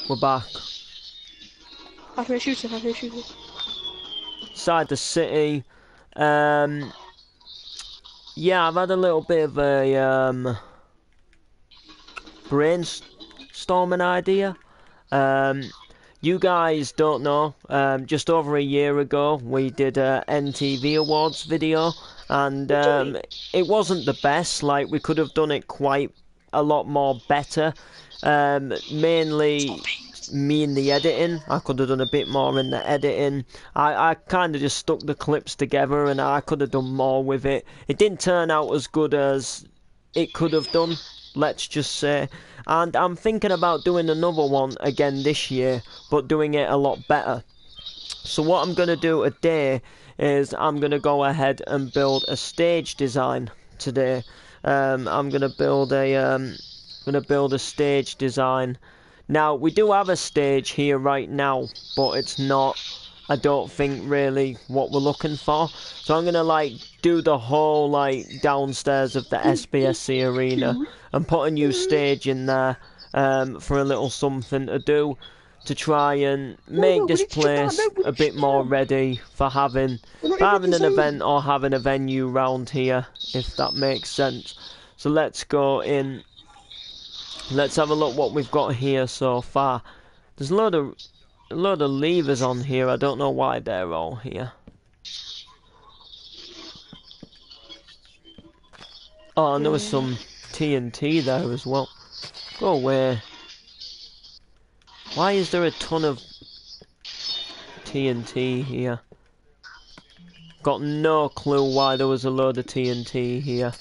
We're back. I hear shooting, I hear shooting. Inside the city. Yeah, I've had a little bit of a brainstorming idea. You guys don't know. Just over a year ago, we did a NTV Awards video, and it wasn't the best. Like, we could have done it quite a lot more better. Mainly me in the editing. I could have done a bit more in the editing. I kind of just stuck the clips together, and I could have done more with it. It didn't turn out as good as it could have done, let's just say. And I'm thinking about doing another one again this year, but doing it a lot better. So what I'm going to do today is I'm going to go ahead and build a stage design today. I'm going to build a stage design. Now, we do have a stage here right now, but it's not, I don't think, really what we're looking for. So I'm going to, like, do the whole, like, downstairs of the SBSC arena and put a new stage in there for a little something to do to try and make this place a bit more ready for having an event or having a venue round here, if that makes sense. So let's go in. Let's have a look what we've got here so far. There's a load of levers on here. I don't know why they're all here. Oh, and there was some TNT there as well. Go away. Why is there a ton of TNT here? Got no clue why there was a load of TNT here.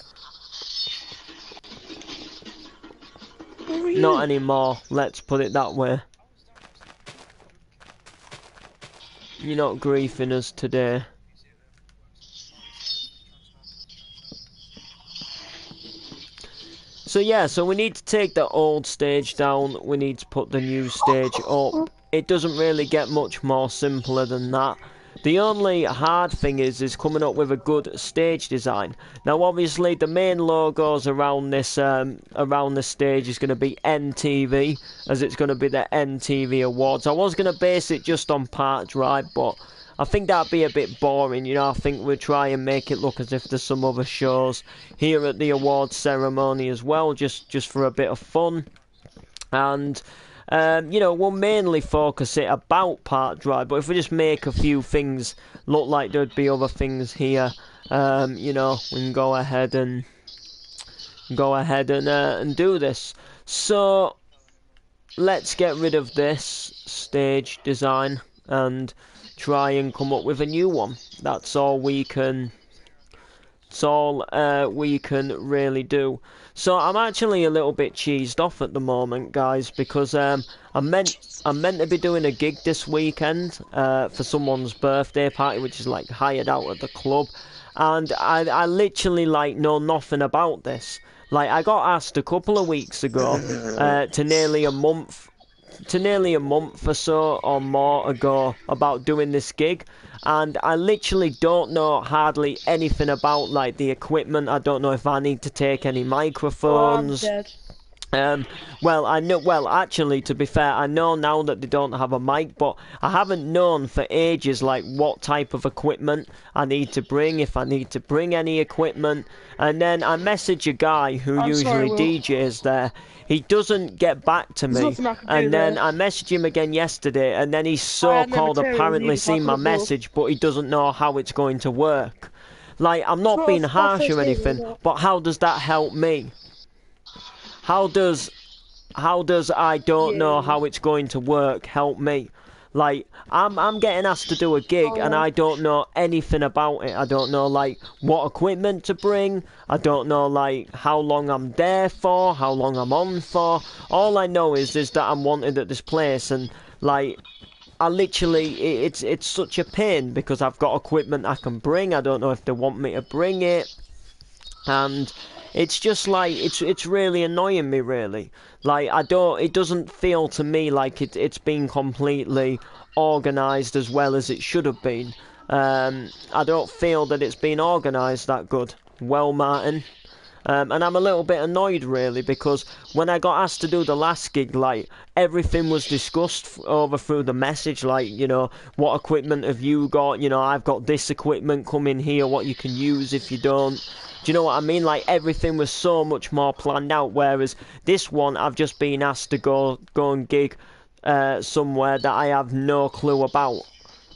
Not anymore, let's put it that way. You're not griefing us today. So yeah, so we need to take the old stage down, we need to put the new stage up. It doesn't really get much more simpler than that. The only hard thing is coming up with a good stage design. Now obviously the main logos around this stage is going to be NTV, as it's going to be the NTV Awards. I was going to base it just on Park Drive, but I think that'd be a bit boring, you know. I think we'll try and make it look as if there's some other shows here at the awards ceremony as well, just for a bit of fun. And you know, we'll mainly focus it about Park Drive, but if we just make a few things look like there'd be other things here, you know, we can go ahead and do this. So let's get rid of this stage design and try and come up with a new one. That's all we can. It's all we can really do. So I'm actually a little bit cheesed off at the moment, guys, because I'm meant to be doing a gig this weekend for someone's birthday party, which is like hired out at the club, and I literally like know nothing about this. Like, I got asked a couple of weeks ago to nearly a month or so or more ago about doing this gig, and I literally don't know hardly anything about, like, the equipment. I don't know if I need to take any microphones. Oh, I'm dead. Well, I know. Well, actually, to be fair, I know now that they don't have a mic, but I haven't known for ages, like, what type of equipment I need to bring, if I need to bring any equipment. And then I message a guy who usually DJs there. He doesn't get back to me, and then I messaged him again yesterday, and then he's so-called apparently seen my message, but he doesn't know how it's going to work. Like, I'm not being harsh or anything, but how does that help me? How does I don't know how it's going to work help me? Like, I'm getting asked to do a gig and I don't know anything about it. I don't know, like, what equipment to bring. I don't know, like, how long I'm there for, how long I'm on for. All I know is that I'm wanted at this place, and, like, I literally, it's such a pain because I've got equipment I can bring. I don't know if they want me to bring it. And it's just like, it's really annoying me, really. Like, it doesn't feel to me like it's been completely organised as well as it should have been. I don't feel that it's been organised that good. Well, Martin, And I'm a little bit annoyed really because when I got asked to do the last gig, like everything was discussed over through the message, like, you know, what equipment have you got? You know, I've got this equipment, come in here, what you can use if you don't. Do you know what I mean? Like everything was so much more planned out, whereas this one I've just been asked to go and gig somewhere that I have no clue about,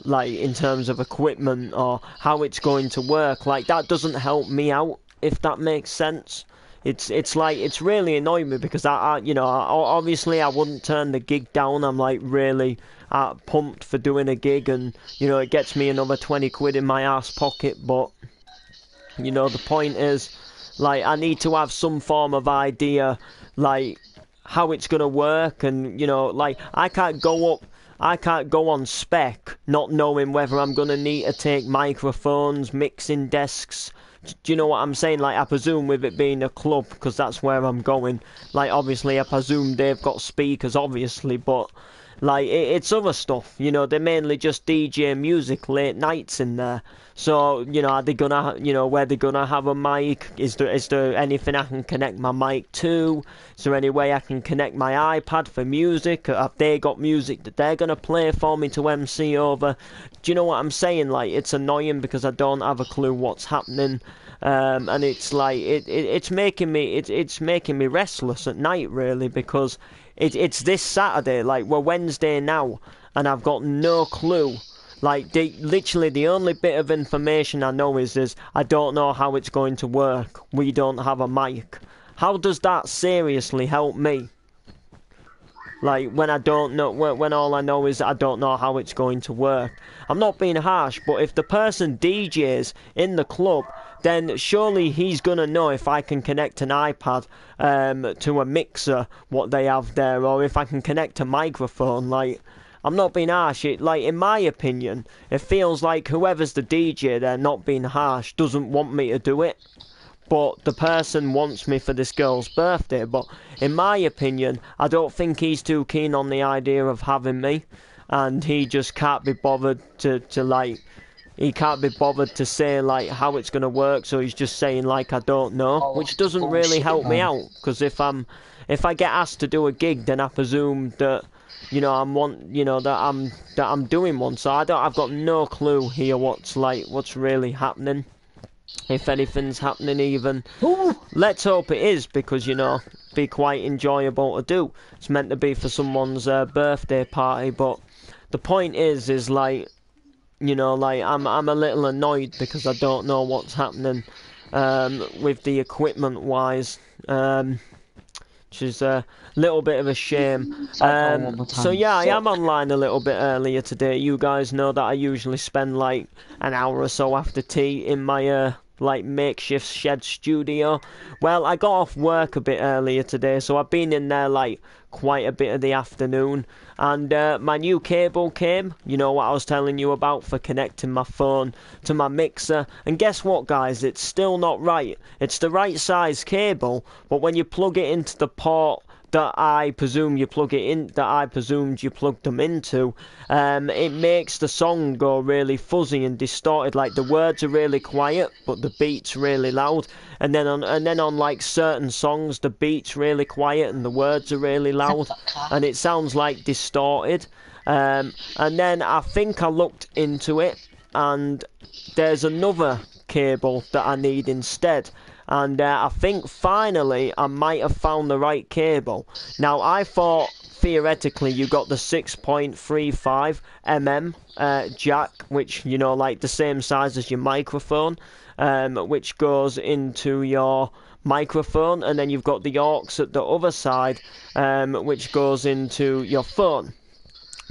like in terms of equipment or how it's going to work. Like that doesn't help me out, if that makes sense. It's like it's really annoying me because I you know, obviously I wouldn't turn the gig down. I'm like really pumped for doing a gig, and you know it gets me another 20 quid in my arse pocket. But you know the point is, like I need to have some form of idea, like how it's gonna work, and you know like I can't go on spec not knowing whether I'm gonna need to take microphones, mixing desks. Do you know what I'm saying? Like I presume with it being a club, because that's where I'm going, like obviously I presume they've got speakers obviously, but like it's other stuff, you know, they mainly just DJ music late nights in there. So, you know, are they gonna, you know, where they gonna have a mic? Is there anything I can connect my mic to? Is there any way I can connect my iPad for music? Have they got music that they're gonna play for me to MC over? Do you know what I'm saying? Like, it's annoying because I don't have a clue what's happening. And it's like it's making me restless at night really, because it's this Saturday, like we're Wednesday now, and I've got no clue. Like literally the only bit of information I know is I don't know how it's going to work. We don't have a mic. How does that seriously help me? Like when I don't know, when all I know is I don't know how it's going to work. I'm not being harsh, but if the person DJs in the club, then surely he's gonna know if I can connect an iPad to a mixer, what they have there, or if I can connect a microphone. Like, I'm not being harsh. Like, in my opinion, it feels like whoever's the DJ there, not being harsh, doesn't want me to do it. But the person wants me for this girl's birthday. But in my opinion, I don't think he's too keen on the idea of having me. And he just can't be bothered to like... He can't be bothered to say, like, how it's going to work. So he's just saying, like, I don't know. Which doesn't really help me out. Because if I get asked to do a gig, then I presume that... You know, that I'm doing one, so I've got no clue here what's really happening, if anything's happening even. Let's hope it is, because you know, be quite enjoyable to do. It's meant to be for someone's birthday party, but the point is like, you know, like I'm a little annoyed because I don't know what's happening with the equipment wise. Which is a little bit of a shame. So yeah, I am online a little bit earlier today. You guys know that I usually spend like an hour or so after tea in my like makeshift shed studio. Well, I got off work a bit earlier today, so I've been in there like quite a bit of the afternoon, and my new cable came, you know what I was telling you about, for connecting my phone to my mixer. And guess what, guys, it's still not right. It's the right size cable, but when you plug it into the port that I presumed you plugged them into, it makes the song go really fuzzy and distorted. Like the words are really quiet, but the beat's really loud. And then on like certain songs, the beat's really quiet and the words are really loud, and it sounds like distorted. And then I think I looked into it, and there's another cable that I need instead. And I think finally I might have found the right cable. Now I thought theoretically you got the 6.35 mm jack, which, you know, like the same size as your microphone, which goes into your microphone, and then you've got the aux at the other side, which goes into your phone.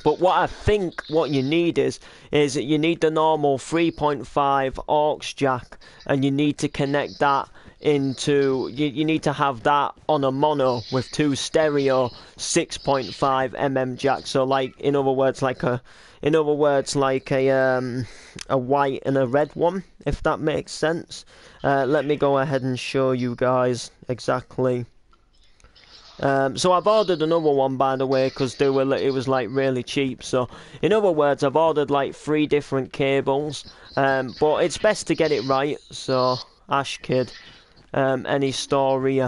But what I think what you need is you need the normal 3.5 aux jack, and you need to connect that into, you need to have that on a mono with two stereo 6.5 mm jacks. So like, in other words like a white and a red one, if that makes sense. Let me go ahead and show you guys exactly. So I've ordered another one, by the way, because it was like really cheap. So in other words, I've ordered like 3 different cables, but it's best to get it right. So Ash Kid, any story.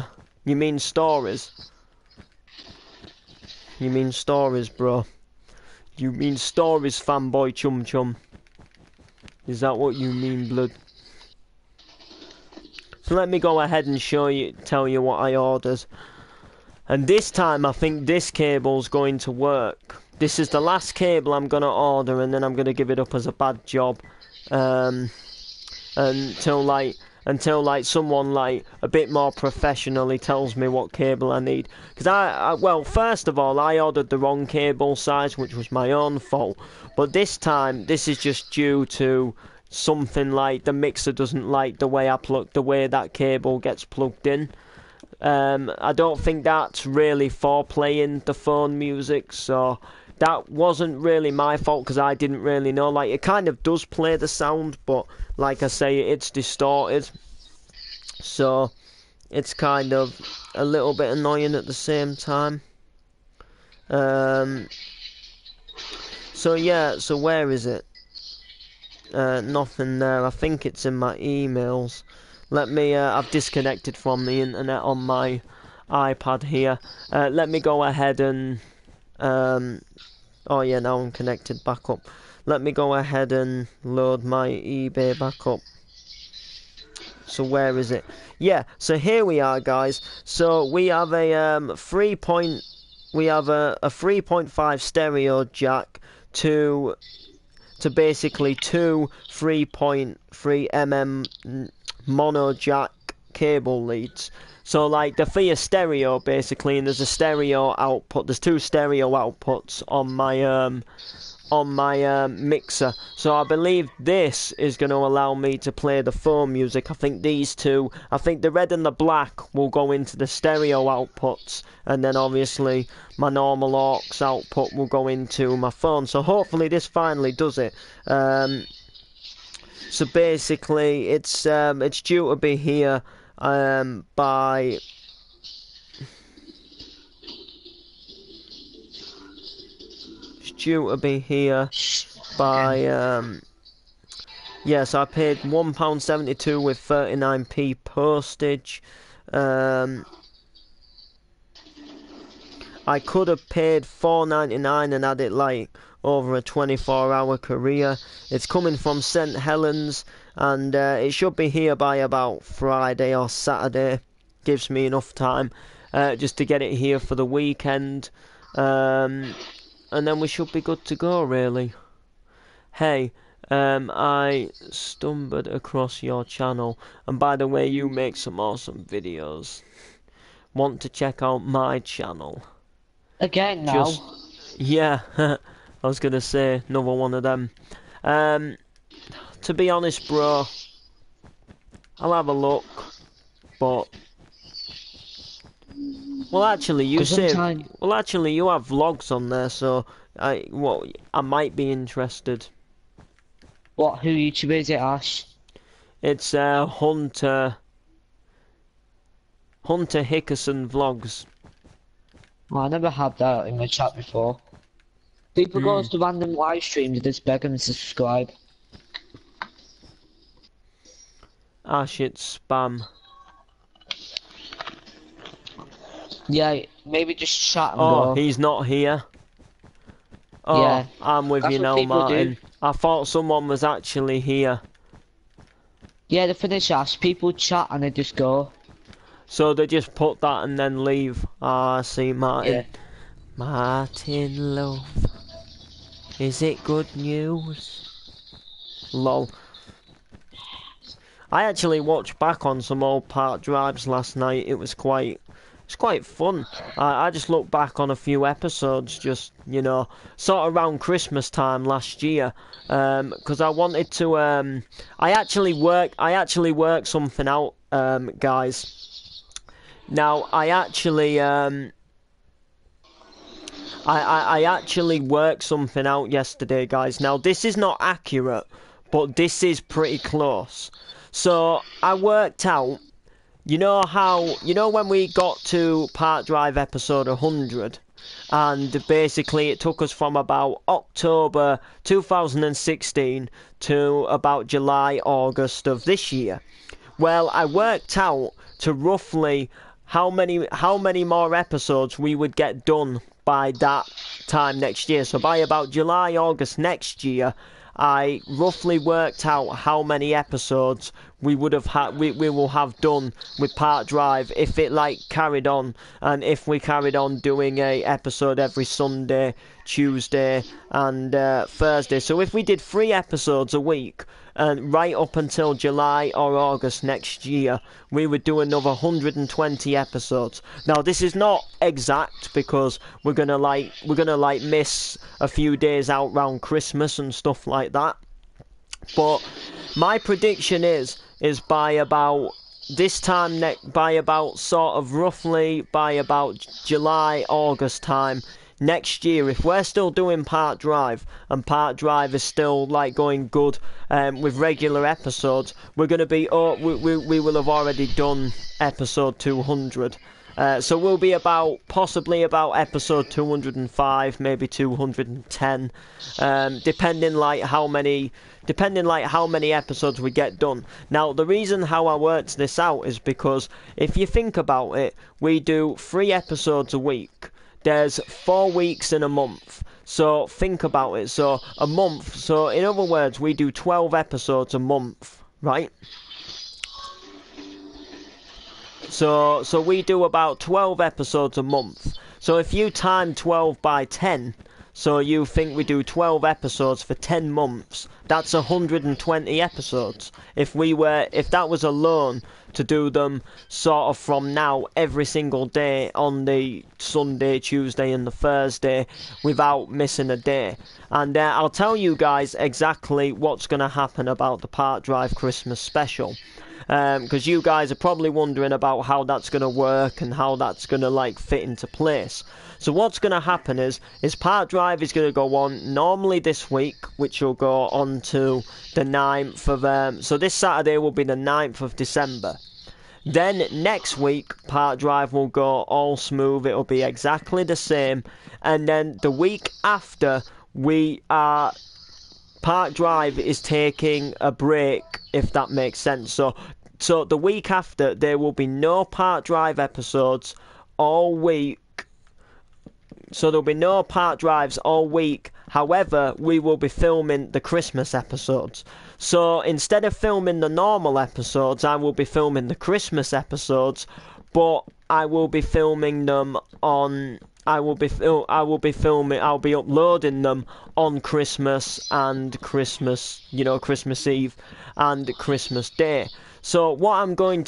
You mean stories? You mean stories, bro? You mean stories, fanboy chum chum? Is that what you mean, blood? So let me go ahead and tell you what I ordered. And this time I think this cable's going to work. This is the last cable I'm gonna order, and then I'm gonna give it up as a bad job. Until like someone like a bit more professionally tells me what cable I need. Because well, first of all, I ordered the wrong cable size, which was my own fault. But this time, this is just due to something like the mixer doesn't like the way that cable gets plugged in. I don't think that's really for playing the phone music, so that wasn't really my fault because I didn't really know. Like, it kind of does play the sound, but like I say, it's distorted, so it's kind of a little bit annoying at the same time. So yeah, so where is it? Nothing there. I think it's in my emails. Let me, I've disconnected from the internet on my iPad here. Let me go ahead and, oh yeah, now I'm connected back up. Let me go ahead and load my eBay back up. So where is it? Yeah, so here we are, guys. So we have a 3.5 stereo jack to basically two 3.3 mono jack cable leads. So like the for your stereo basically, and there's a stereo output. There's two stereo outputs on my mixer. So I believe this is going to allow me to play the phone music. I think these two, I think the red and the black will go into the stereo outputs, and then obviously my normal aux output will go into my phone. So hopefully this finally does it. So basically it's due to be here by yes, I paid £1.72 with 39p postage. I could have paid £4.99 and had it like over a 24-hour career. It's coming from St Helens, and it should be here by about Friday or Saturday. Gives me enough time just to get it here for the weekend, and then we should be good to go, really. Hey, I stumbled across your channel, and by the way, you make some awesome videos. Want to check out my channel? Again now? Yeah, I was gonna say another one of them. To be honest, bro, I'll have a look, but well, actually, you have vlogs on there, so I might be interested. What? Who YouTuber is it, Ash? It's Hunter Hickerson Vlogs. Oh, I never had that in my chat before. People go to random live streams, just beg them to subscribe. Ash, it's spam. Yeah, maybe just chat and go. Oh, he's not here. Oh, yeah. I'm with you now, Martin. I thought someone was actually here. Yeah, the finish Ash. People chat and they just go. So they just put that and then leave. Ah, I see, Martin. Yeah. Martin Love. Is it good news? Lol. I actually watched back on some old Park Drives last night. It was quite fun. I just looked back on a few episodes, just, you know, sort of around Christmas time last year, because I wanted to. I actually worked something out, guys. Now I actually I actually worked something out yesterday, guys. Now this is not accurate, but this is pretty close. So I worked out, you know when we got to Park Drive episode 100, and basically it took us from about October 2016 to about July, August of this year. Well, I worked out to roughly how many more episodes we would get done by that time next year. So by about July, August next year, I roughly worked out how many episodes we would have had, we will have done with Park Drive if it like carried on, and if we carried on doing a episode every Sunday, Tuesday, and Thursday. So if we did 3 episodes a week, and right up until July or August next year, we would do another 120 episodes. Now this is not exact because we're gonna miss a few days out round Christmas and stuff like that. But my prediction is by about this time by about sort of roughly by about July, August time next year, if we're still doing Park Drive and Park Drive is still like going good with regular episodes, we're going to be we will have already done episode 200. So we'll be possibly about episode 205, maybe 210, depending how many episodes we get done. Now the reason how I worked this out is because if you think about it, we do 3 episodes a week. There's 4 weeks in a month. So think about it. So a month. So in other words, we do 12 episodes a month, right? So we do about 12 episodes a month. So if you time 12 by 10, so you think we do 12 episodes for 10 months, that's 120 episodes. If that was a loan to do them sort of from now every single day on the Sunday, Tuesday and the Thursday without missing a day. And I'll tell you guys exactly what's going to happen about the Park Drive Christmas special. Because you guys are probably wondering about how that's going to work and how that's going to like fit into place. So what's going to happen is Park Drive is going to go on normally this week, which will go on to the 9th of... so this Saturday will be the 9th of December. Then next week, Park Drive will go all smooth. It'll be exactly the same. And then the week after, Park Drive is taking a break, if that makes sense. So the week after, there will be no Park Drive episodes all week. So there'll be no Park Drives all week. However, we will be filming the Christmas episodes. So instead of filming the normal episodes, I will be filming the Christmas episodes, but I will be filming them on... I'll be uploading them on Christmas and Christmas Eve and Christmas Day. So what I'm going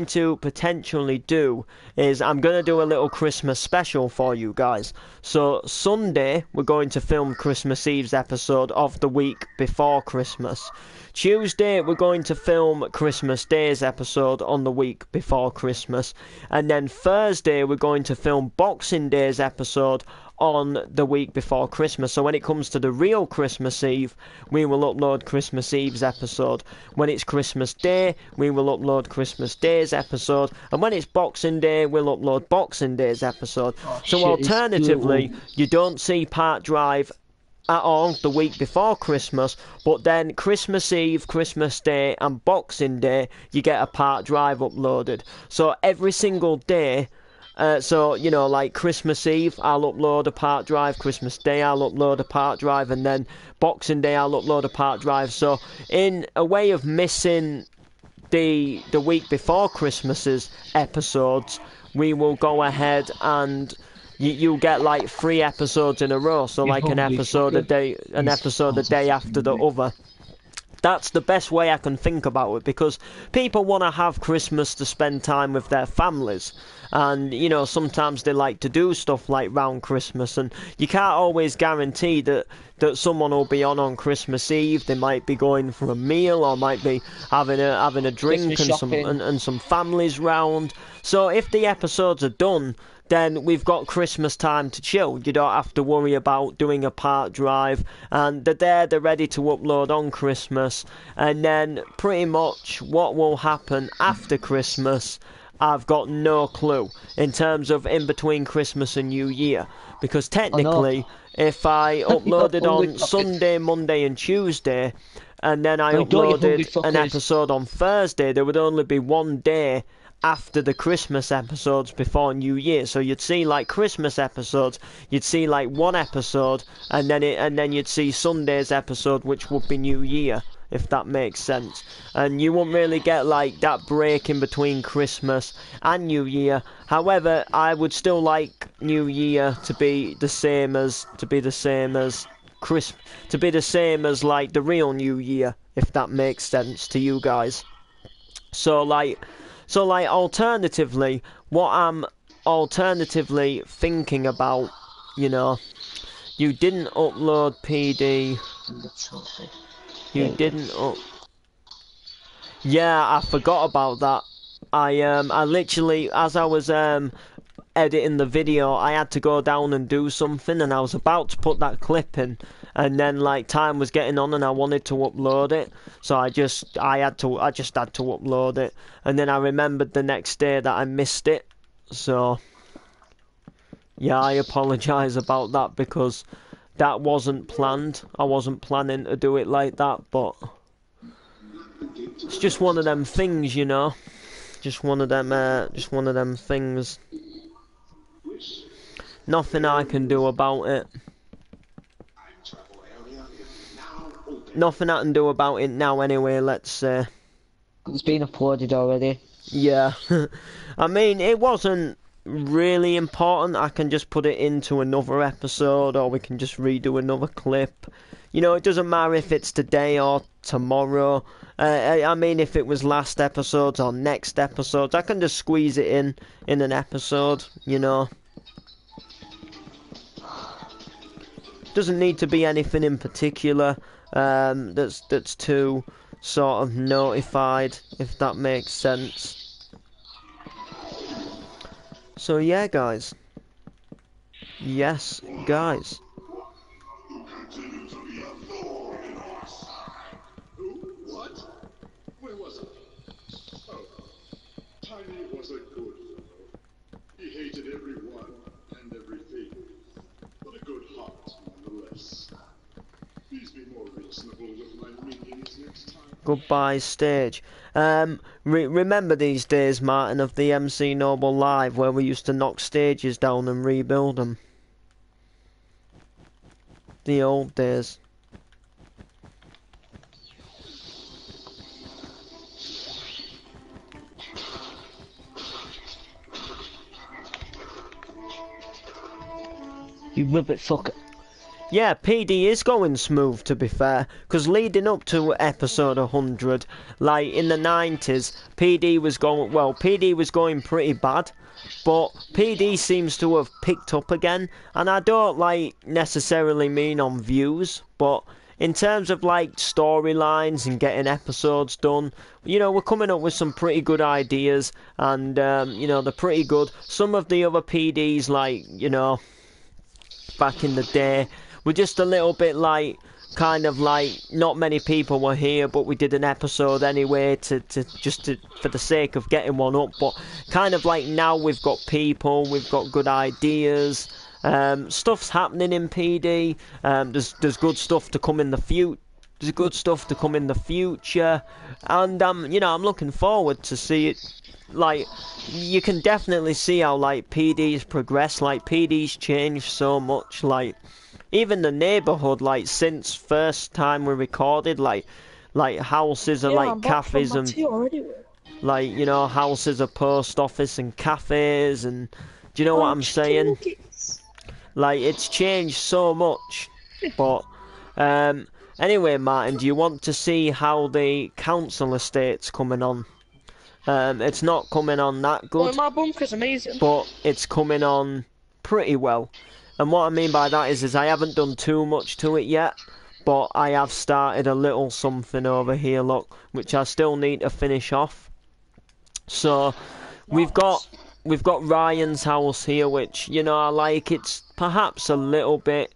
to potentially do is I'm going to do a little Christmas special for you guys. So Sunday, we're going to film Christmas Eve's episode of the week before Christmas. Tuesday, we're going to film Christmas Day's episode on the week before Christmas. And then Thursday, we're going to film Boxing Day's episode on the week before Christmas. So when it comes to the real Christmas Eve, we will upload Christmas Eve's episode. When it's Christmas Day, we will upload Christmas Day's episode. And when it's Boxing Day, we'll upload Boxing Day's episode. So alternatively, you don't see Park Drive at all the week before Christmas, but then Christmas Eve, Christmas Day and Boxing Day, you get a Park Drive uploaded. So every single day, so, you know, like Christmas Eve, I'll upload a Park Drive, Christmas Day, I'll upload a Park Drive, and then Boxing Day, I'll upload a Park Drive. So, in a way of missing the week before Christmas's episodes, we will go ahead and you'll get like 3 episodes in a row, so like an episode a day after the other. That's the best way I can think about it, because people want to have Christmas to spend time with their families. And, you know, sometimes they like to do stuff like round Christmas, and you can't always guarantee that someone will be on Christmas Eve. They might be going for a meal, or might be having a drink and some families round. So if the episodes are done, then we've got Christmas time to chill. You don't have to worry about doing a Park Drive, and they're ready to upload on Christmas. And then pretty much what will happen after Christmas, I've got no clue in terms of in between Christmas and New Year, because technically if I uploaded on Sunday, Monday and Tuesday, and then I Like, don't you hungry uploaded an fuckers. episode on Thursday, there would only be one day after the Christmas episodes before New Year. So you'd see like Christmas episodes, you'd see like one episode, and then you'd see Sunday's episode, which would be New Year, if that makes sense. And you won't really get like that break in between Christmas and New Year. However, I would still like New Year to be the same as like the real New Year, if that makes sense to you guys. So like alternatively, what I'm alternatively thinking about, you know, you didn't upload PD. You didn't up. Yeah, I forgot about that. I literally, as I was editing the video, I had to go down and do something, and I was about to put that clip in, and then like time was getting on, and I wanted to upload it, so I just had to upload it, and then I remembered the next day that I missed it, so yeah, I apologise about that because that wasn't planned. I wasn't planning to do it like that, but it's just one of them things, you know. Just one of them things. Nothing I can do about it. Nothing I can do about it now anyway, let's say. It's been uploaded already. Yeah. I mean, it wasn't really important. I can just put it into another episode, or we can just redo another clip. You know, it doesn't matter if it's today or tomorrow. I mean, if it was last episode or next episode, I can just squeeze it in an episode, you know. Doesn't need to be anything in particular that's too sort of notified, if that makes sense. So yeah, guys. Yes, guys. What? Where was I? Oh, Tiny was a good fellow. He hated everyone and everything, but a good heart nonetheless. Please be more reasonable with my minions next time. Goodbye stage. Remember these days, Martin, of the MC Noble Live, where we used to knock stages down and rebuild them? The old days. You ribbit fucker. Yeah, PD is going smooth, to be fair, because leading up to episode 100, like in the 90s, PD was going pretty bad, but PD seems to have picked up again, and I don't like necessarily mean on views, but in terms of like storylines and getting episodes done, you know, we're coming up with some pretty good ideas, and you know, they're pretty good. Some of the other PDs, like, you know, back in the day, were just a little bit like, kind of like, not many people were here, but we did an episode anyway to for the sake of getting one up. But kind of like now we've got people, we've got good ideas, stuff's happening in PD. There's good stuff to come in the future. There's good stuff to come in the future, and you know, I'm looking forward to see it. Like, you can definitely see how like PD's progressed. Like, PD's changed so much. Like, even the neighborhood, like, since first time we recorded, like houses are like cafes, and like, you know, houses are post office and cafes, and do you know what I'm saying? Like, it's changed so much. But anyway, Martin, do you want to see how the council estate's coming on? It's not coming on that good, Well, my bunker's amazing. but it's coming on pretty well. And what I mean by that is I haven't done too much to it yet, but I have started a little something over here, look, which I still need to finish off. So we've got Ryan's house here, which, you know, I like. It's perhaps a little bit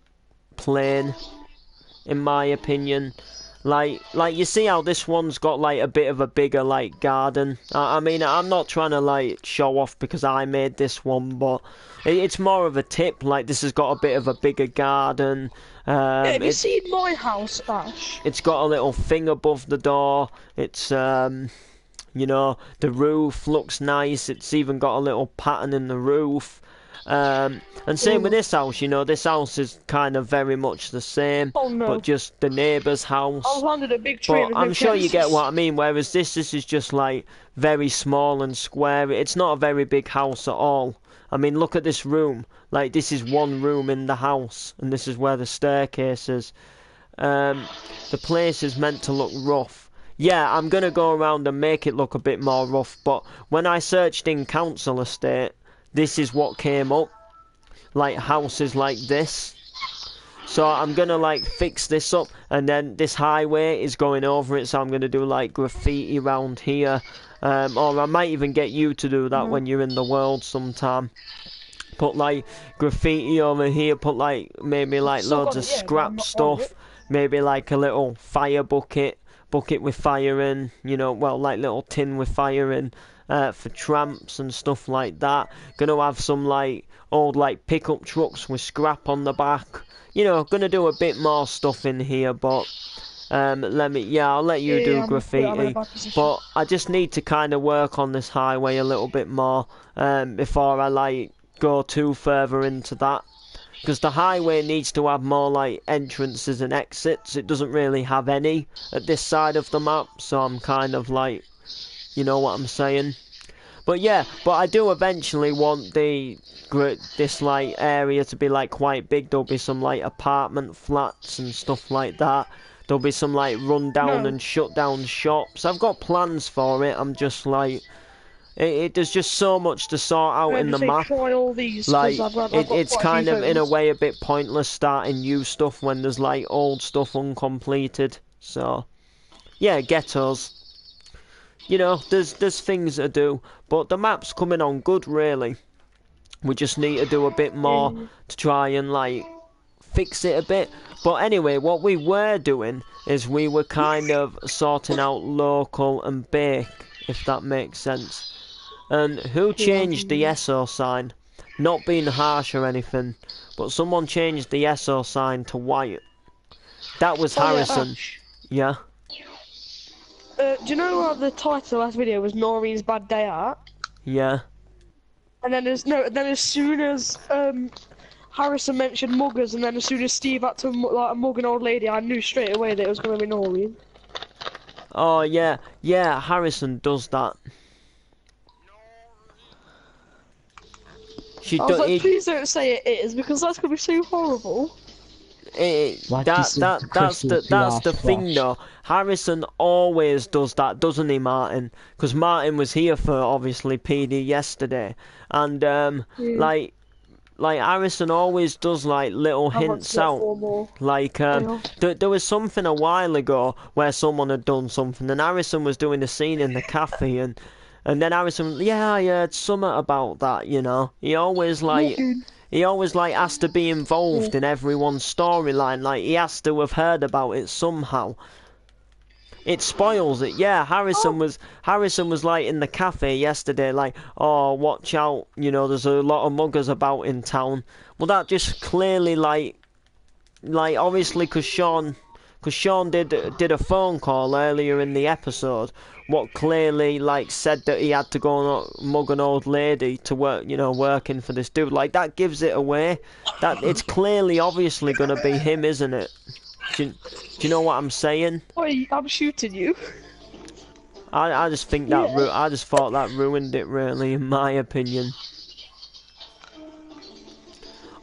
plain, in my opinion. Like you see how this one's got like a bit of a bigger like garden. I mean, I'm not trying to like show off because I made this one, but it's more of a tip. Like this has got a bit of a bigger garden. Have you seen my house, Ash? It's got a little thing above the door. It's you know, the roof looks nice. It's even got a little pattern in the roof. And same with this house, you know, this house is kind of very much the same, Oh no. but just the neighbour's house. I was landed a big tree. But with I'm no sure you get fences. what I mean, whereas this is just like very small and square. It's not a very big house at all. I mean, look at this room. Like, this is one room in the house, and this is where the staircase is. The place is meant to look rough. Yeah, I'm going to go around and make it look a bit more rough, but when I searched in council estate, this is what came up. Like, houses like this. So I'm going to, like, fix this up, and then this highway is going over it, so I'm going to do, like, graffiti around here. Or I might even get you to do that when you're in the world sometime. Put, like, graffiti over here, put, like, maybe, like, Still loads got of it, yeah, but I'm scrap not on stuff. it. Maybe, like, a little fire bucket with fire in, you know, well, like, little tin with fire in, for tramps and stuff like that. Gonna have some, like, old, like, pickup trucks with scrap on the back. You know, gonna do a bit more stuff in here, but I'll let you Yeah, do I'm in a graffiti. bad position. But I just need to kind of work on this highway a little bit more before I like go too further into that. Because the highway needs to have more like entrances and exits. It doesn't really have any at this side of the map, so I'm kind of like, you know what I'm saying. But yeah, but I do eventually want this like area to be like quite big. There'll be some like apartment flats and stuff like that. There'll be some like run down No. and shut down shops. I've got plans for it. I'm just like, there's just so much to sort out in the map. Try all these, 'cause Like I've got it's quite a kind few of in a photos. way a bit pointless starting new stuff when there's like old stuff uncompleted. So yeah, ghettos. You know, there's things to do, but the map's coming on good really. We just need to do a bit more to try and like fix it a bit. But anyway, what we were doing is we were kind of sorting out local and bake, if that makes sense. And who changed the SO sign? Not being harsh or anything, but someone changed the SO sign to white. That was Oh, yeah, Harrison. Ash. Yeah. Do you know the title of the last video was Noreen's Bad Day Out? Yeah. And then as soon as Harrison mentioned muggers, and then as soon as Steve had to mug an old lady, I knew straight away that it was going to be Noreen. Oh yeah, yeah. Harrison does that. She I was do, like, please don't say it is, because that's going to be so horrible. Like you said, that's Crystal, the Flash. thing though. Harrison always does that, doesn't he, Martin? Because Martin was here for obviously PD yesterday, and like Harrison always does like little I want hints to get out. 4 more. Like there was something a while ago where someone had done something, and Harrison was doing a scene in the cafe, and then Harrison, yeah, I heard something about that. You know, he always like. He always like has to be involved in everyone's storyline. Like he has to have heard about it somehow. It spoils it. Yeah, Harrison was like in the cafe yesterday, like, oh, watch out, you know, there's a lot of muggers about in town. Well, that just clearly like obviously because Sean did a phone call earlier in the episode, what clearly like said that he had to go and mug an old lady to work, you know, working for this dude. Like that gives it away. That it's clearly, obviously gonna be him, isn't it? Do you know what I'm saying? Oi, I'm shooting you. I just think I just thought that ruined it, really, in my opinion.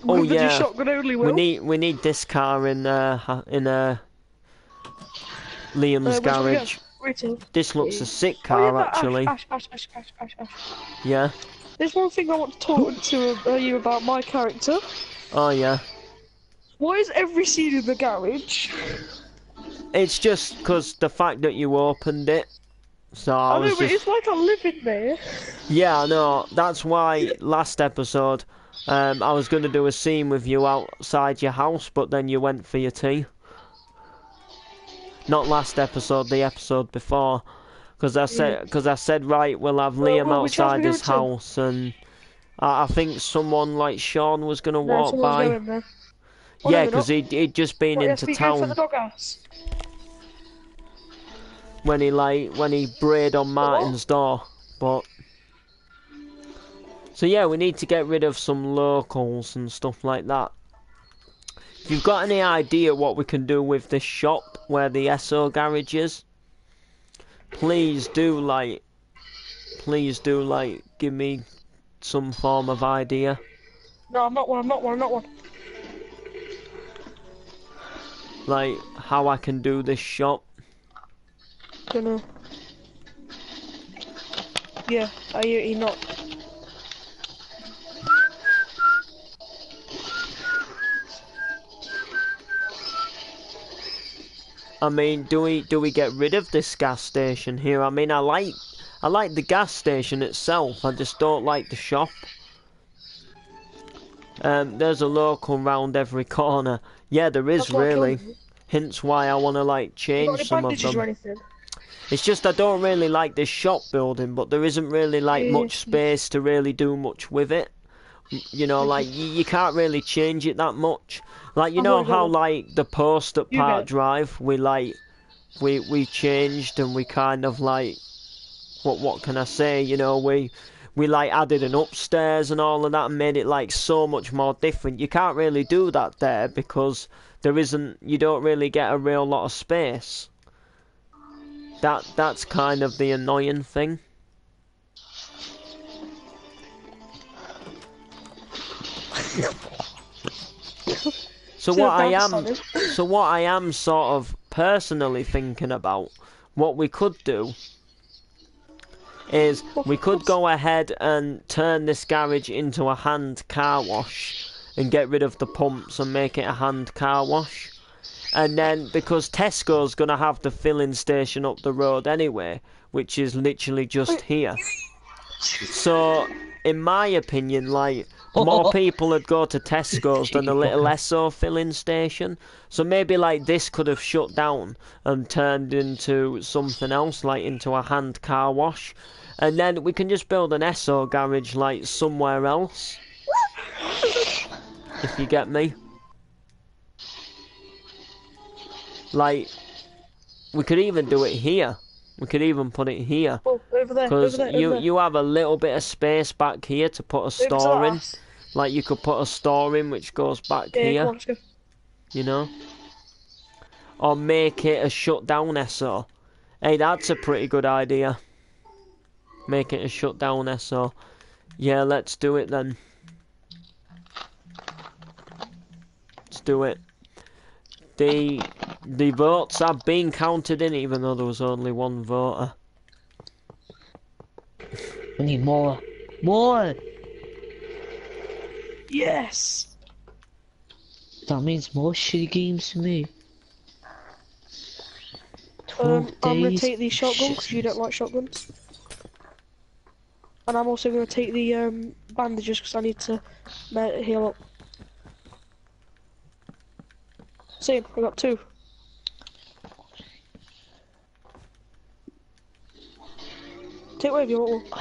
Oh With the yeah, shotgun only, Will. we need this car in Liam's Where's it go? garage. Wait till- This looks a sick Oh, car, yeah, but actually. Ash. Yeah. There's one thing I want to talk to you about my character. Oh yeah. Why is every scene in the garage? It's just because the fact that you opened it. So I I know, was but just. it's like I live in there. Yeah, I know. That's why last episode, I was going to do a scene with you outside your house, but then you went for your tea. Not last episode, the episode before. Because I said, right, we'll have Liam which house outside we his going to? house, and I think someone like Sean was gonna No, walk someone's by. going there. Oh, Yeah, no, they're because not. he'd just been What, into yes, we go for town the doghouse. when he brayed on Martin's door. But so yeah, we need to get rid of some locals and stuff like that. If you've got any idea what we can do with this shop where the SO garage is, please do give me some form of idea. No, I'm not one. Like how I can do this shop. Gonna. Yeah, you're not. I mean, do we get rid of this gas station here? I mean, I like the gas station itself. I just don't like the shop. There's a local round every corner. Yeah, there is That's what I really. told you. Hence why I want to like You got change any some of bandages or them. anything? It's just I don't really like this shop building, but there isn't really like Yeah. much space to really do much with it. You know, like you can't really change it that much. Like you I've know already got how one. like the post at You Park get it. Drive, we changed and we kind of like what can I say? You know, we like added an upstairs and all of that and made it like so much more different. You can't really do that there because you don't really get a real lot of space. That's kind of the annoying thing. So See, what I that's am, solid. so what I am sort of personally thinking about, what we could do is we could go ahead and turn this garage into a hand car wash and get rid of the pumps and make it a hand car wash. And then, because Tesco's going to have the filling station up the road anyway, which is literally just here. So, in my opinion, like, more people would go to Tesco's than a little Esso filling station. So maybe, like, this could have shut down and turned into something else, like into a hand car wash. And then we can just build an Esso garage, like, somewhere else. If you get me. Like, we could even do it here. We could even put it here. Oh, over there, Because over there. you have a little bit of space back here to put a Over to store that in. house. Like, you could put a store in which goes back Yeah, here, come on, let's go. you know? Or make it a shut down SO. Hey, that's a pretty good idea. Make it a shut down SO. Yeah, let's do it then. Let's do it. The votes have been counted in, even though there was only one voter. We need more. More! Yes! That means more shitty games for me. 12 I'm gonna days. take the shotgun because you don't like shotguns. And I'm also gonna take the bandages because I need to heal up. See, I got 2. Take whatever you want.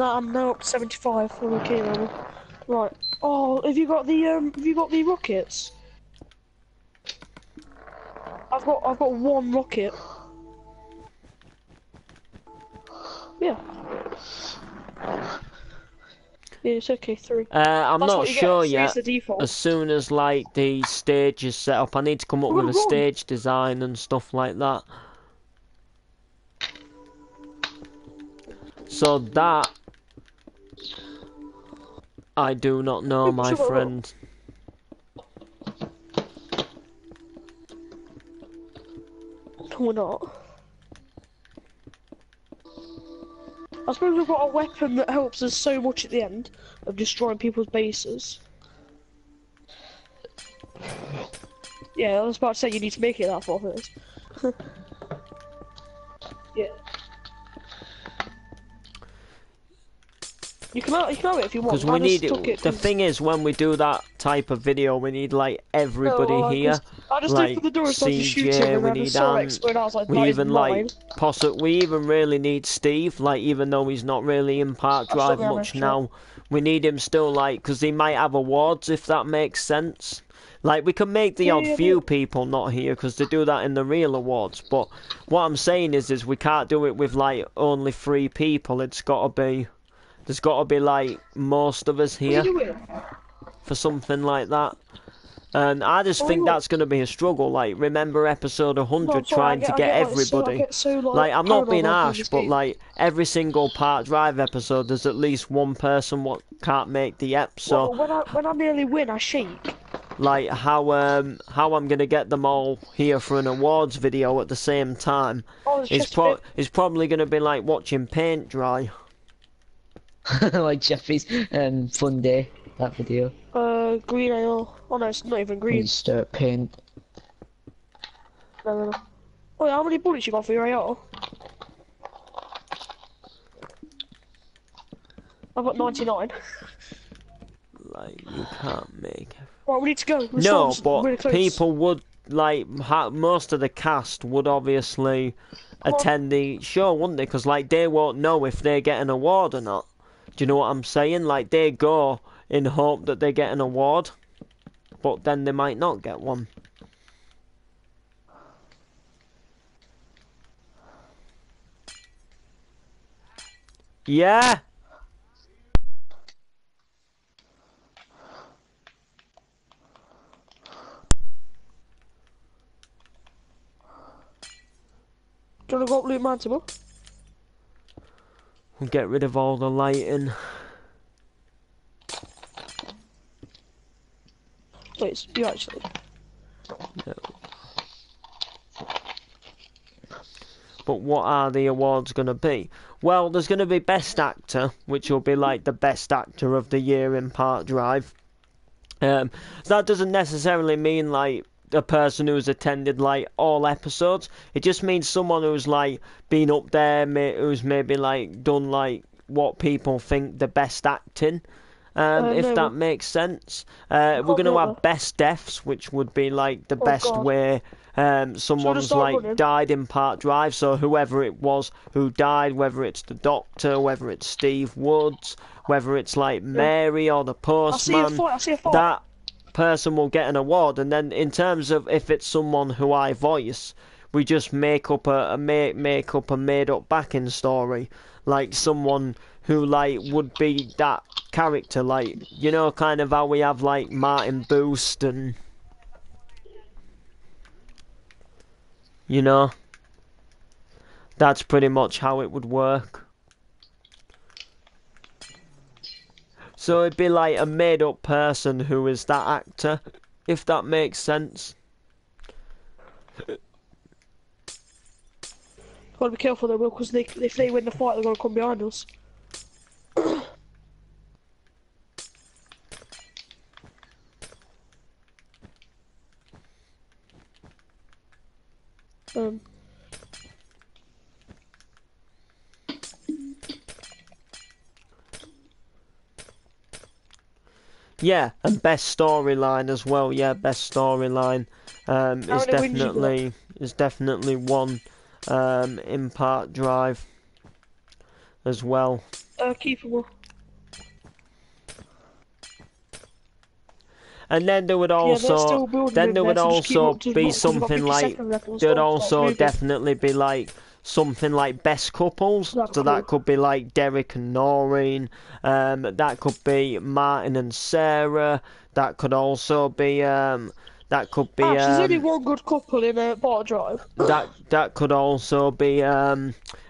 I'm now up to 75. I'm okay now. Right. Oh, have you got the rockets? I've got 1 rocket. Yeah. Yeah, it's okay. 3. I'm That's not what you sure get. yet. Three's the default. As soon as like the stage is set up, I need to come up with a Run. stage design and stuff like that. So that I do not know, my Sure. friend. No, we're not. I suppose we've got a weapon that helps us so much at the end of destroying people's bases. Yeah, I was about to say you need to make it that far first. Yeah. You can have it if you want. Because we I just need took it. it The 'cause- thing is, when we do that type of video, we need like everybody No, here. I just Like opened the door and started shooting, CJ, and we then I need saw it Ant. explode. I was like, We that is even mine. we even really need Steve. Like even though he's not really in Park I'll Drive stop there, much mate, now, we need him still. Like because he might have awards if that makes sense. Like we can make the Yeah, odd yeah, few but- people not here because they do that in the real awards. But what I'm saying is we can't do it with like only 3 people. There's got to be like most of us What are here you doing? for something like that. And I just think look. that's going to be a struggle. Like, remember episode 100 No, I'm sorry, trying to get I everybody. get so, Like, I'm not paranoid being when I play harsh, this but game. like every single Park Drive episode, there's at least one person what can't make the ep. So, When I nearly win, I shake. like, how I'm gonna get them all here for an awards video at the same time Oh, there's is chest bit. probably gonna be like watching paint dry. Like Jeffrey's fun day, that video. Green AR. Oh no, it's not even When green. you start paint. No. Oh, yeah, how many bullets you got for your AR? I've got 99. Like, you can't make. Right, we need to go. The No, storm's but really close. people would like most of the cast would obviously attend the show, wouldn't they? Because like they won't know if they get an award or not. Do you know what I'm saying? Like they go in hope that they get an award, but then they might not get one. Yeah. Do you want to go up Loot Mountain? We'll get rid of all the lighting. Please, you actually. No. But what are the awards going to be? Well, there's going to be Best Actor, which will be like the Best Actor of the Year in Park Drive. That doesn't necessarily mean like a person who's attended like all episodes. It just means someone who's like been up there, who's maybe like done like what people think the best acting. If no. that makes sense. We're going to have Best Deaths, which would be like the best God. way someone's start like running? died in Park Drive. So whoever it was who died, whether it's the Doctor, whether it's Steve Woods, whether it's like Mary or the I see a Postman, fight, I see a fight. that person will get an award. And then in terms of if it's someone who I voice, we just make up a made up backing story, like someone who like would be that character, like you know, kind of how we have like Martin Boost and you know, that's pretty much how it would work. So it'd be like a made up person who is that actor, if that makes sense. Gotta be careful though, because if they win the fight, they're gonna come behind us. Yeah, and best storyline as well. Yeah, best storyline is definitely one in Park Drive as well. Keep them. And then there would also be something like there'd also definitely be like something like best couples. So that could be like Derek and Noreen. That could be Martin and Sarah. That could also be that could be there's only one good couple in Park Drive. that could also be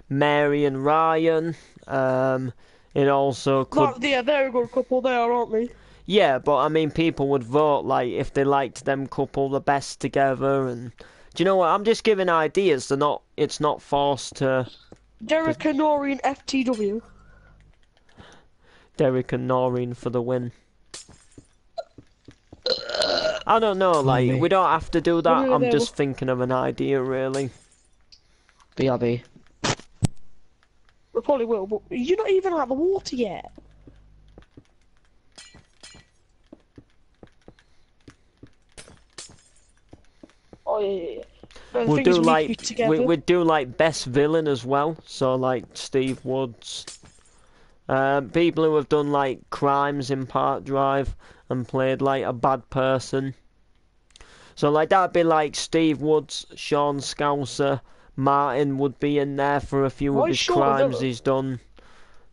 Mary and Ryan. It also could. Yeah, they're a good couple. They are, aren't they? Yeah, but I mean, people would vote like if they liked them couple the best together, and do you know what? I'm just giving ideas. It's not forced to. Derek and Noreen FTW. Derek and Noreen for the win. I don't know. Like we don't have to do that. I'm just thinking of an idea, really. BRB. We probably will, but you're not even out of the water yet. Oh yeah, yeah, yeah. No, the We'll thing do is, we need to like be together. we'd do like best villain as well. So like Steve Woods, people who have done like crimes in Park Drive and played like a bad person. So like that'd be like Steve Woods, Sean Scouser, Martin would be in there for a few of Why is his Sean a crimes villain? he's done.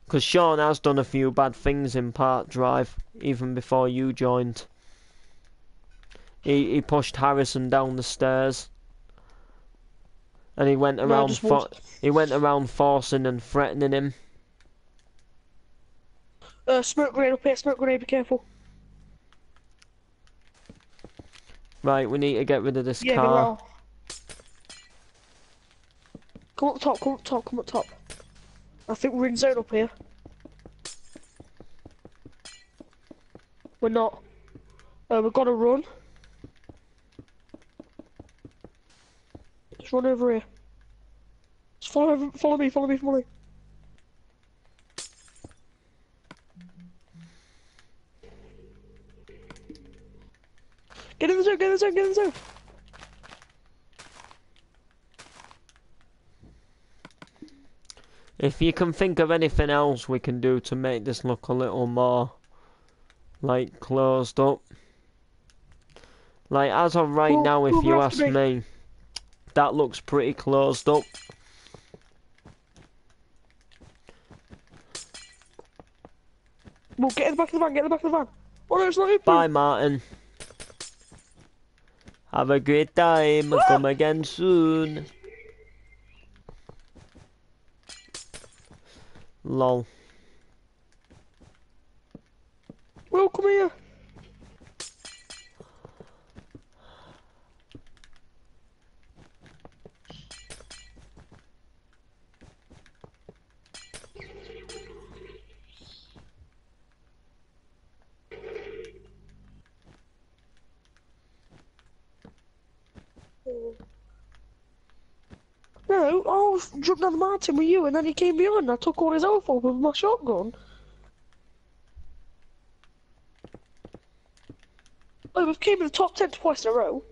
Because Sean has done a few bad things in Park Drive, even before you joined. He pushed Harrison down the stairs, and he went No, I around just walked. forcing and threatening him. Smoke grenade up here. Smoke grenade. Be careful. Right, we need to get rid of this Yeah, get car. around. Come up top. Come up top. Come up top. I think we're in zone up here. We're not. We've got to run. Just run over here. Just follow me. Follow me. Follow me. Get in the zone. Get in the zone. Get in the zone. If you can think of anything else we can do to make this look a little more, like, closed up. Like, as of right now, if you ask me, that looks pretty closed up. Well, get in the back of the van. Get in the back of the van. Oh no, it's not open. Bye, Martin. Have a great time. Come again soon. Lol. Will, come here. No, I was jumping down the mountain with you, and then he came behind, and I took all his health off with my shotgun. Oh, we've came in the top 10 twice in a row.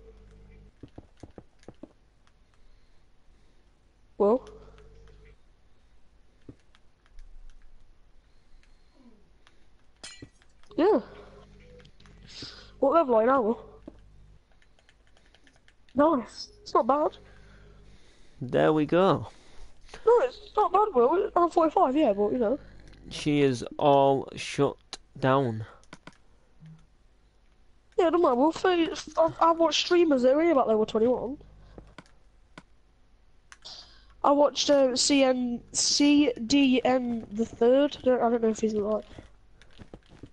Well. Yeah. What level are you now? Nice. It's not bad. There we go. No, it's not bad, Will. I'm 45, yeah, but you know. She is all shut down. Yeah, don't mind, Will. I've watched streamers that are only about level 21. I watched CDN the third. I don't know if he's like.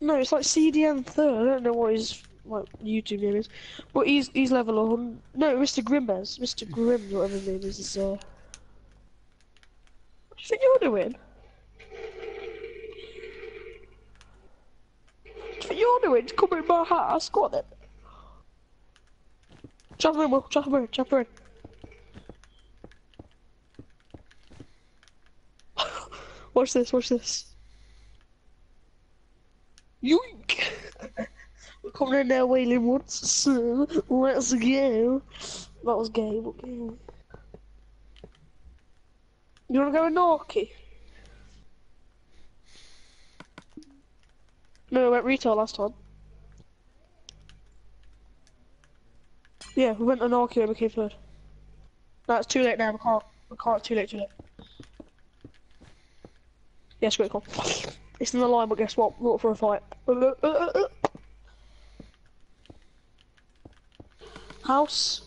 No, it's like CDN third. I don't know what his like YouTube name is, but he's level 100. No, Mr. Grimbez, Mr. Grimm, whatever his name is. What do you think you're doing? What do you think you're doing? Come in my house. Go on then. Chop him in, Will. Chop him in. Chop him in. Watch this. Watch this. Yoink! We're coming in there, Wailing Woods, so let's go. That was gay, but gay. You wanna go with Norky? No, we went retail last time. Yeah, we went to Norky and we came third. No, it's too late now, we can't, too late. Yes, great call. It's in the line, but guess what? Not for a fight. House.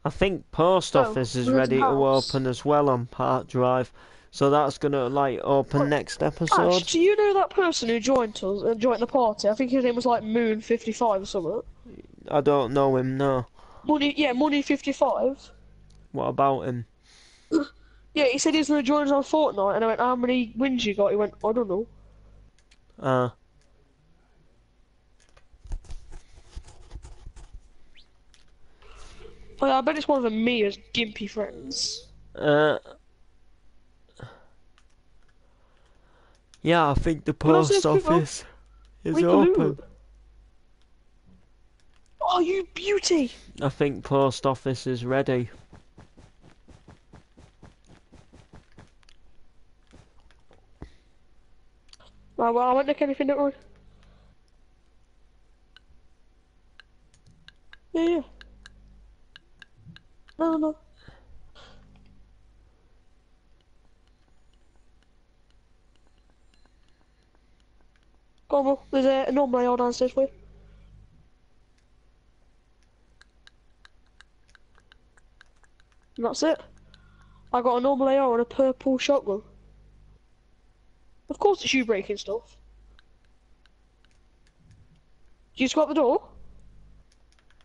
I think post office is where's ready the to house? open as well on Park Drive, so that's gonna like open next Ash, episode. do you know that person who joined us, joined the party? I think his name was like Moon55 or something. I don't know him, no. Money55. What about him? Yeah, he said he was going to join us on Fortnite, and I went, how many wins you got? He went, I don't know. Uh, Oh, yeah, I bet it's one of Mia's gimpy friends. yeah, I think the Well, that's post it, people. office is Make a open. loot. Oh, you beauty! I think post office is ready. Right, well, I won't nick anything, don't worry. Yeah. No. Go on, Will. There's a normal AR downstairs for you. And that's it. I got a normal AR and a purple shotgun. Of course it's you breaking stuff. Did you squat the door?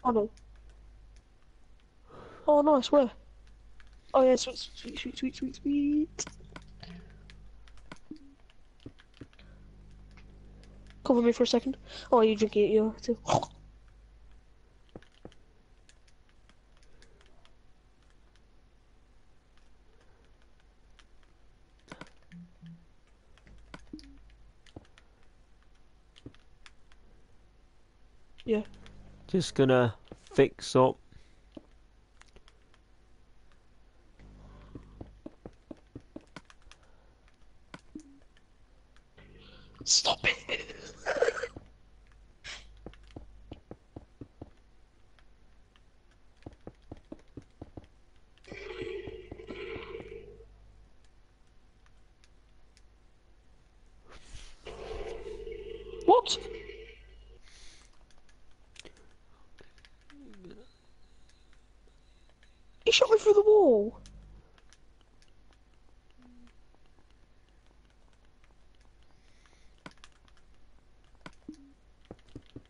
Oh no. Oh nice, where? Oh yeah, sweet. Cover me for a second. Oh, you drinking it, you too. Yeah. Just gonna fix up. Stop it. What? He shot me through the wall.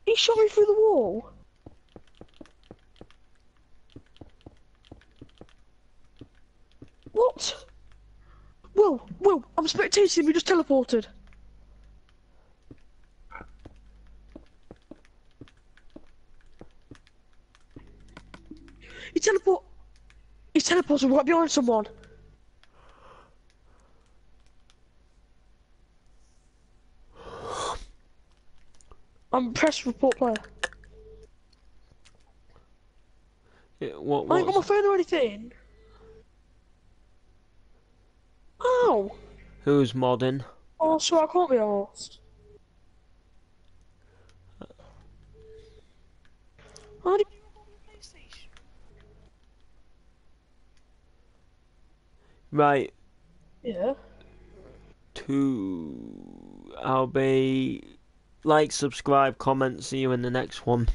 He shot me through the wall. What? Will, I'm spectating him, he just teleported. He's teleported right behind someone. I'm press report player. Yeah, I ain't got my phone or anything. Ow! Who's modding? Oh, so I can't be asked. How did you on the PlayStation? Right. Yeah. I'll be like, subscribe, comment, see you in the next one.